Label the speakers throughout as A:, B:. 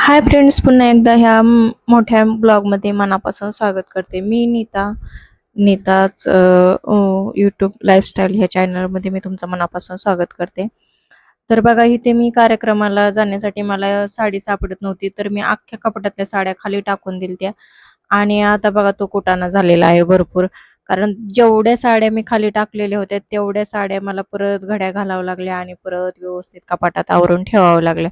A: Hi friends, पुन्हा एकदा ह्या मोठ्या ब्लॉगमध्ये मनापासून स्वागत करते. मी नीताच यूट्यूब लाईफस्टाईल ह्या चॅनलमध्ये मी तुमचं मनापासून स्वागत करते. तर बघा, इथे मी कार्यक्रमाला जाण्यासाठी मला साडी सापडत नव्हती, तर मी अख्ख्या कपाटातल्या साड्या खाली टाकून दिलत्या. आणि आता बघा तो कुटाणा झालेला आहे भरपूर. कारण जेवढ्या साड्या मी खाली टाकलेल्या होत्या तेवढ्या साड्या मला परत घड्या घालावं लागल्या आणि परत व्यवस्थित कपाटात आवरून ठेवावं लागल्या.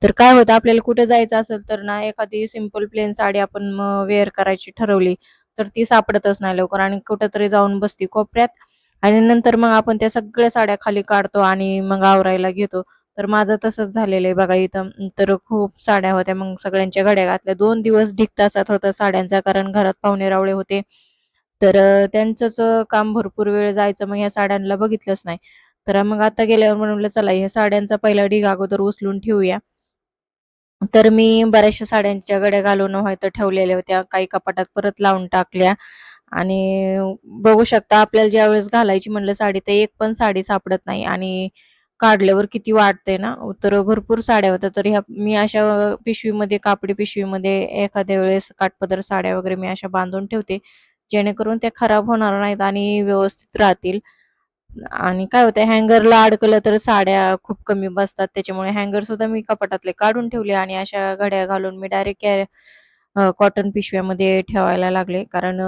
A: तर काय होतं, आपल्याला कुठे जायचं असेल तर ना, एखादी सिंपल प्लेन साडी आपण वेअर करायची ठरवली तर ती सापडतच नाही लवकर आणि कुठेतरी जाऊन बसती कोपऱ्यात. आणि नंतर मग आपण त्या सगळ्या साड्या खाली काढतो आणि मग आवरायला घेतो. तर माझं तसंच झालेलं आहे बघा इथं. तर खूप साड्या होत्या, मग सगळ्यांच्या घड्या घातल्या. 2 दिवस ढीग तासात होता साड्यांचा, कारण घरात पाहुणे रावळे होते. तर त्यांचंच काम भरपूर वेळ जायचं, मग ह्या साड्यांना बघितलंच नाही. तर मग आता गेल्यावर म्हणलं चला ह्या साड्यांचा पहिला ढीग अगोदर उचलून ठेवूया. तर मी बऱ्याचशा साड्यांच्या घड्या घालून व्हायचं ठेवलेल्या होत्या, काही कपाटात परत लावून टाकल्या. आणि बघू शकता, आपल्याला ज्यावेळेस घालायची म्हणलं साडी, तर एक पण साडी सापडत नाही आणि काढल्यावर किती वाटते ना. तर भरपूर साड्या होत्या, तर ह्या मी अशा पिशवीमध्ये, कापडी पिशवीमध्ये एखाद्या वेळेस काठपदर साड्या वगैरे मी अशा बांधून ठेवते, जेणेकरून त्या खराब होणार नाहीत आणि व्यवस्थित राहतील. आणि काय होतं, हँगरला अडकलं तर साड्या खूप कमी बसतात, त्याच्यामुळे हँगर सुद्धा मी कपाटातले काढून ठेवले आणि अशा घड्या घालून मी डायरेक्ट कॉटन पिशव्यामध्ये ठेवायला लागले. कारण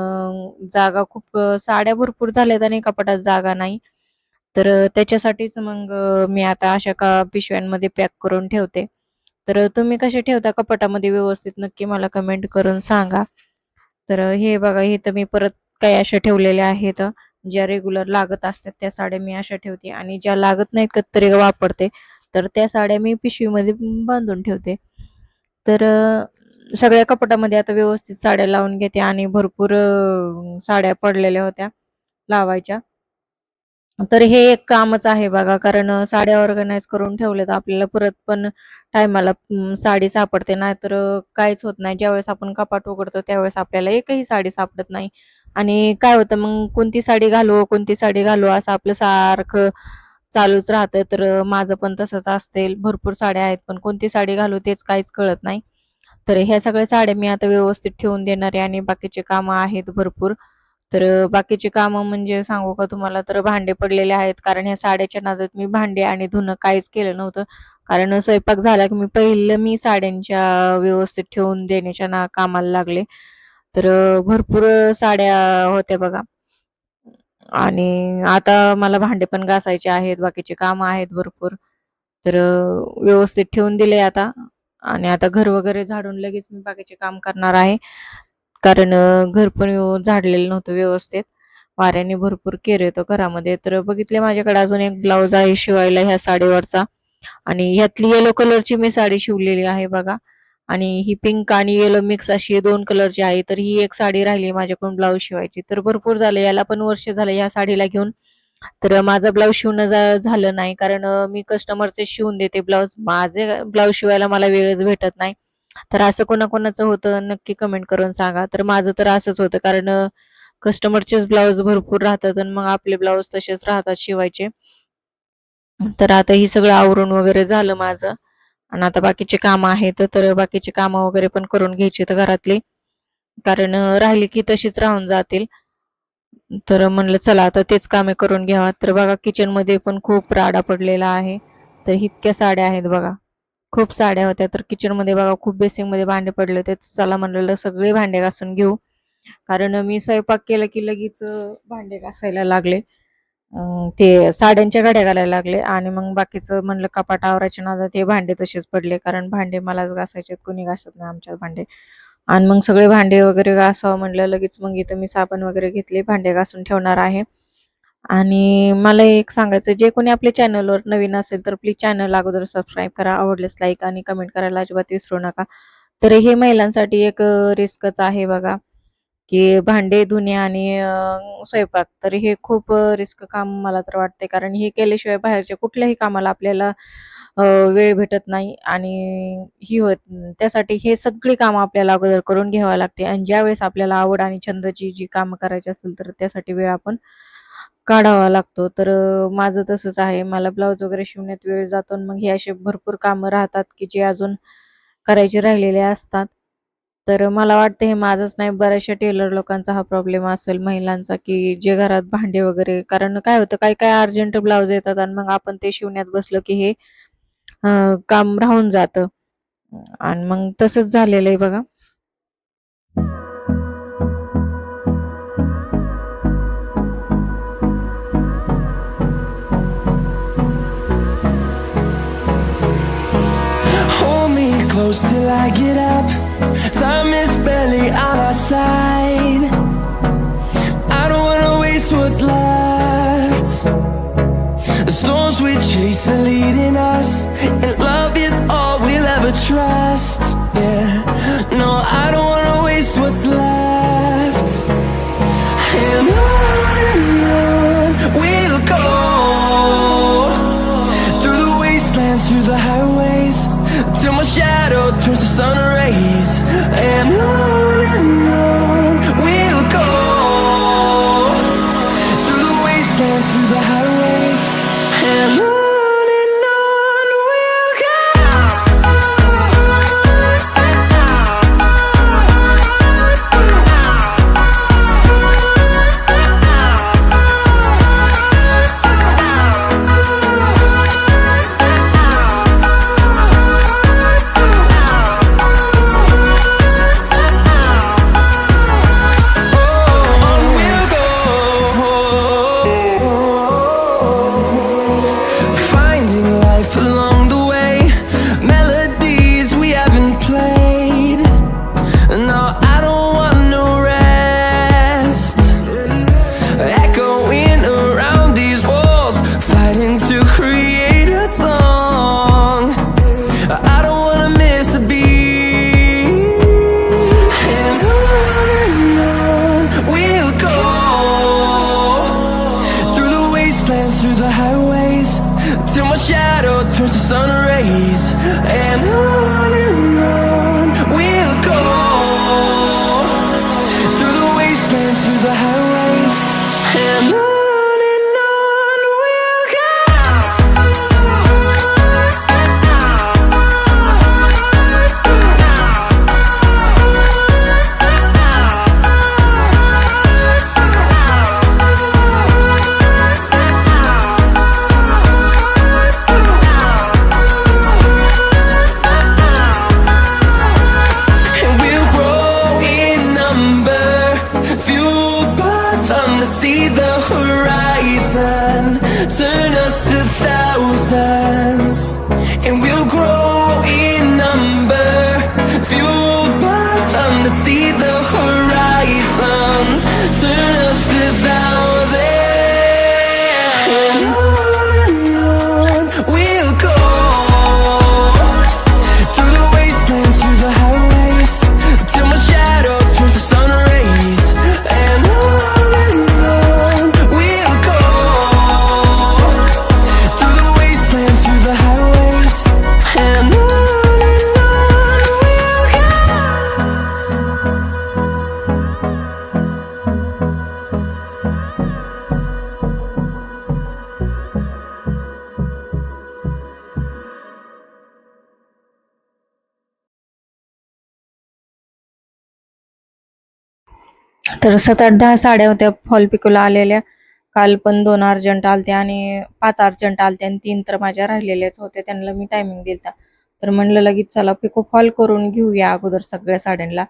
A: जागा खूप, साड्या भरपूर झाल्यात आणि कपाटात जागा नाही. तर त्याच्यासाठीच मग मी आता अशा का पिशव्यांमध्ये पॅक करून ठेवते. तर तुम्ही कसे ठेवता कपाटामध्ये व्यवस्थित, नक्की मला कमेंट करून सांगा. तर हे बघा, हे तर मी परत काही अशा ठेवलेल्या आहेत. ज्या रेग्युलर लागत असतात त्या साड्या मी अशा ठेवते आणि ज्या लागत नाहीत कधीतरी वापरते, तर त्या साड्या मी पिशवीमध्ये बांधून ठेवते. तर सगळ्या कपाटामध्ये आता व्यवस्थित साड्या लावून घेते आणि भरपूर साड्या पडलेल्या होत्या लावायच्या. तर हे एक कामच आहे बघा, कारण साड्या ऑर्गनाइज करून ठेवल्या तर आपल्याला परत पण टायमाला साडी सापडते. नाहीतर काहीच होत नाही. ज्यावेळेस आपण कपाट उघडतो त्यावेळेस आपल्याला एकही साडी सापडत नाही. आणि काय होतं, मग कोणती साडी घालू, कोणती साडी घालू असं आपलं सारखं चालूच राहतं. तर माझं पण तसंच असते. भरपूर साड्या आहेत, पण कोणती साडी घालू तेच काहीच कळत नाही. तर ह्या सगळ्या साड्या मी आता व्यवस्थित ठेवून देणार आहे आणि बाकीचे कामं आहेत भरपूर. तर बाकीचे कामं म्हणजे सांगू का तुम्हाला, तर भांडे पडलेले आहेत. कारण ह्या साड्याच्या नादात मी भांडे आणि धुणं काहीच केलं नव्हतं. कारण स्वयंपाक झाला की मी साड्यांच्या व्यवस्थित ठेवून देण्याच्या कामाला लागले. तर भरपूर साड्या होत्या बघा. आणि आता मला भांडे पण घासायचे आहेत, बाकीचे कामं आहेत भरपूर. तर व्यवस्थित ठेवून दिले आता. आणि आता घर वगैरे झाडून लगेच मी बाकीचे काम करणार आहे. कारण घर पण झाडलेलं नव्हतं व्यवस्थित. वाऱ्याने भरपूर केर येतो घरामध्ये. तर बघितले, माझ्याकडे अजून एक ब्लाऊज आहे शिवायला ह्या साडीवरचा. आणि ह्यातली येलो कलरची मी साडी शिवलेली आहे बघा. आणि ही पिंक आणि येलो मिक्स अशी 2 कलरची आहे. तर ही एक साडी राहिली माझ्याकडून ब्लाऊज शिवायची. तर भरपूर झालं, याला पण वर्ष झालं या साडीला घेऊन. तर माझं ब्लाऊज शिवणं झालं नाही, कारण मी कस्टमरचे शिवून देते ब्लाऊज. माझे ब्लाऊज शिवायला मला वेळच भेटत नाही. तर असं कोणाकोणाचं होतं नक्की कमेंट करून सांगा. तर माझं तर असंच होतं, कारण कस्टमरचेच ब्लाऊज भरपूर राहतात आणि मग आपले ब्लाऊज तसेच राहतात शिवायचे. तर आता ही सगळं आवरून वगैरे झालं माझं. आणि आता बाकीचे कामं आहेत, तर बाकीचे कामं वगैरे पण करून घ्यायची तर घरातली. कारण राहिली की तशीच राहून जातील. तर म्हणलं चला आता तेच कामे करून घ्यावा. तर बघा, किचन मध्ये पण खूप राडा पडलेला आहे. तर इतक्या साड्या आहेत बघा. खूप साड्या होत्या. तर किचन मध्ये बघा, खूप बेसिंग मध्ये भांडे पडले होते. चला म्हणलेलं सगळे भांडे घासून घेऊ. कारण मी स्वयंपाक केलं की लगेच भांडे घासायला लागले. ते साड्यांच्या घड्या घालायला लागले आणि मग बाकीचं म्हणलं कपाट आवरायच्या नादात ते भांडे तसेच पडले. कारण भांडे मलाच घासायचे, कोणी घासत नाही आमच्यात भांडे. आणि मग सगळे भांडे वगैरे घासावं म्हणलं लगेच. मग इथं मी साबण वगैरे घेतले, भांडे घासून ठेवणार आहे. आणि मला एक सांगायचं, जे कोणी आपल्या चॅनलवर नवीन असेल तर प्लीज चॅनल अगोदर सबस्क्राईब करा, आवडल्यास लाईक आणि कमेंट करायला अजिबात विसरू नका. तर हे महिलांसाठी एक रिस्कच आहे बघा, की भांडे धुणे आणि स्वयंपाक. तर हे खूप रिस्क काम मला तर वाटते, कारण हे केल्याशिवाय बाहेरच्या कुठल्याही कामाला आपल्याला वेळ भेटत नाही. आणि ही होत त्यासाठी हे सगळी कामं आपल्याला अगोदर करून घ्यावी लागते. आणि ज्यावेळेस आपल्याला आवड आणि छंदची जी कामं करायची असेल तर त्यासाठी वेळ आपण काढावा लागतो. तर माझं तसंच आहे. मला ब्लाऊज वगैरे शिवण्यात वेळ जातो आणि मग हे असे भरपूर कामं राहतात की जे अजून करायचे राहिलेले असतात. तर मला वाटतं हे माझंच नाही, बऱ्याचशा टेलर लोकांचा हा प्रॉब्लेम असेल महिलांचा, की जे घरात भांडे वगैरे, कारण काय होतं काही काय अर्जंट ब्लाऊज येतात आणि मग आपण ते शिवण्यात बसलो की हे काम राहून जातं आणि मग तसंच झालेलं आहे बघा.
B: Hold me close till I get up. Time is barely on our side. I don't wanna waste what's left. The storms we chase are leading us, and love is all we'll ever trust. Yeah, no, I don't wanna waste what's left. And on we'll go, through the wastelands, through the highways, till my shadow turns to sun rays. And on we'll go, through the wastelands, through the highways, and on we'll go. On we'll go, finding life along the way, melodies we haven't played. No, I don't want no rest, echoing around these walls, fighting to create a song. I don't wanna miss a beat. And on we'll go, through the wastelands, through the highways, till my shadow turns to sun rays. And on we'll go, through the wastelands, through the highways, and on we'll go. And we'll grow in number, fueled by them to see the horizon, turn us to thousands. And we'll grow in number, fueled by them to see the horizon, turn us to thousands. And on we'll go, through the wastelands, through the highways, till my shadow turns to sun rays. And on we'll go, through the wastelands, through the highways, and on we'll go.
A: तर 7-8-10 साड्या होत्या fall पिकोला आलेल्या. काल पण 2 urgent आलत्या आणि 5 urgent आलत्या आणि 3 तर माझ्या राहिलेल्याच होत्या. त्यांना मी टायमिंग दिलता. तर म्हणलं लगेच चला पिको फॉल करून घेऊया अगोदर सगळ्या साड्यांना.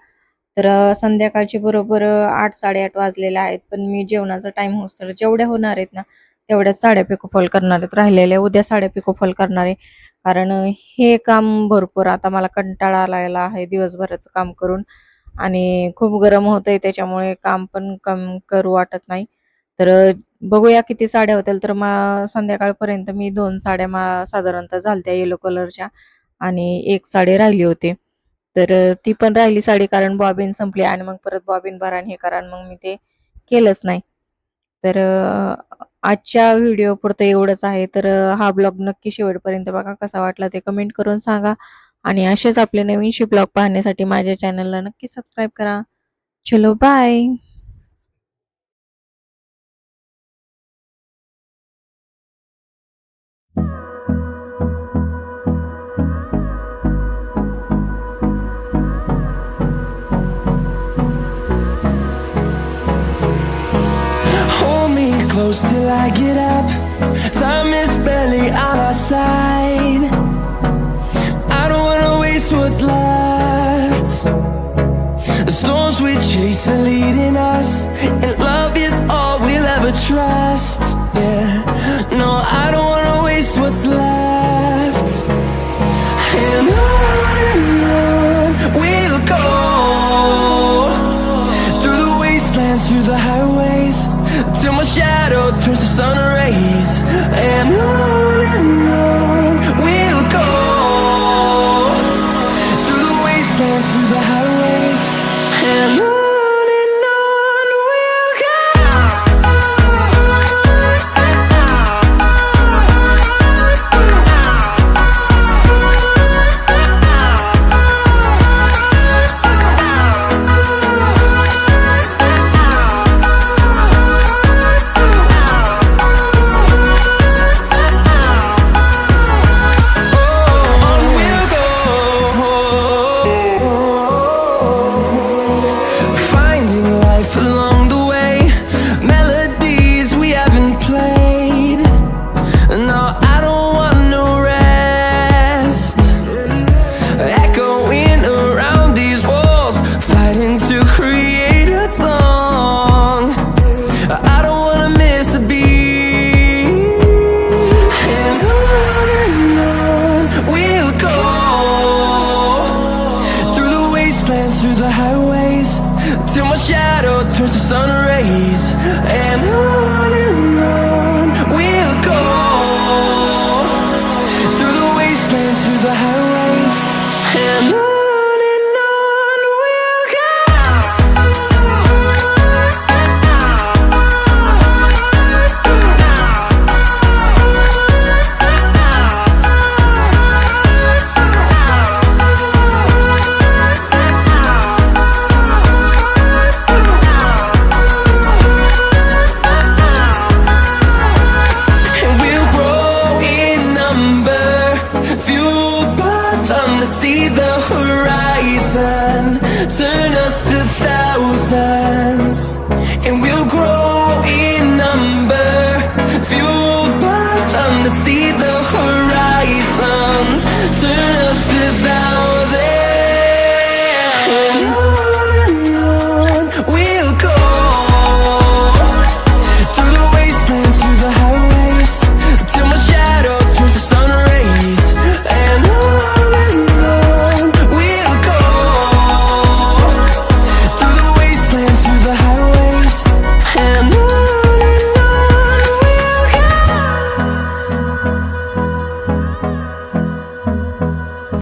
A: तर संध्याकाळचे बरोबर 8-8:30 वाजलेले आहेत. पण मी जेवणाचा टाईम होईस्तोवर जेवढ्या होणार आहेत ना, तेवढ्याच साड्या पिको फॉल करणार आहेत. राहिलेल्या उद्या साड्या पिको फॉल करणार आहे. कारण हे काम भरपूर आता मला कंटाळा आलेला आहे दिवसभराचं काम करून आणि खूप गरम होतंय त्याच्यामुळे काम पण करू वाटत नाही. तर बघूया किती साड्या होतील. तर संध्याकाळपर्यंत मी 2 साड्या साधारणतः झालत्या येलो कलरच्या आणि 1 साडी राहिली होती. तर ती पण राहिली साडी कारण बॉबिन संपली आणि मग परत बॉबिन भरा आणि हे करा आणि मग मी ते केलंच नाही. तर आजच्या व्हिडिओ पुरतं एवढंच आहे. तर हा ब्लॉग नक्की शेवटपर्यंत बघा. कसा वाटला ते कमेंट करून सांगा आणि असेच आपले नवीनशे ब्लॉग पाहण्यासाठी माझ्या चॅनलला नक्की सबस्क्राईब करा. चलो bye.
B: till I get up. Time is barely on our side. I don't wanna waste what's left. The storms we chase are leading us, and love is all we'll ever trust. Yeah, no, I don't wanna waste what's left. And on we'll go, through the wastelands, through the highways, till my shadow turns to sun rays. And on we'll go, through the wastelands, through the highways, and on we'll go. Through the highways, till my shadow turns to sun rays. And on we'll go, through the wastelands, through the highways, and on we'll go. See the horizon, turn us to thousands.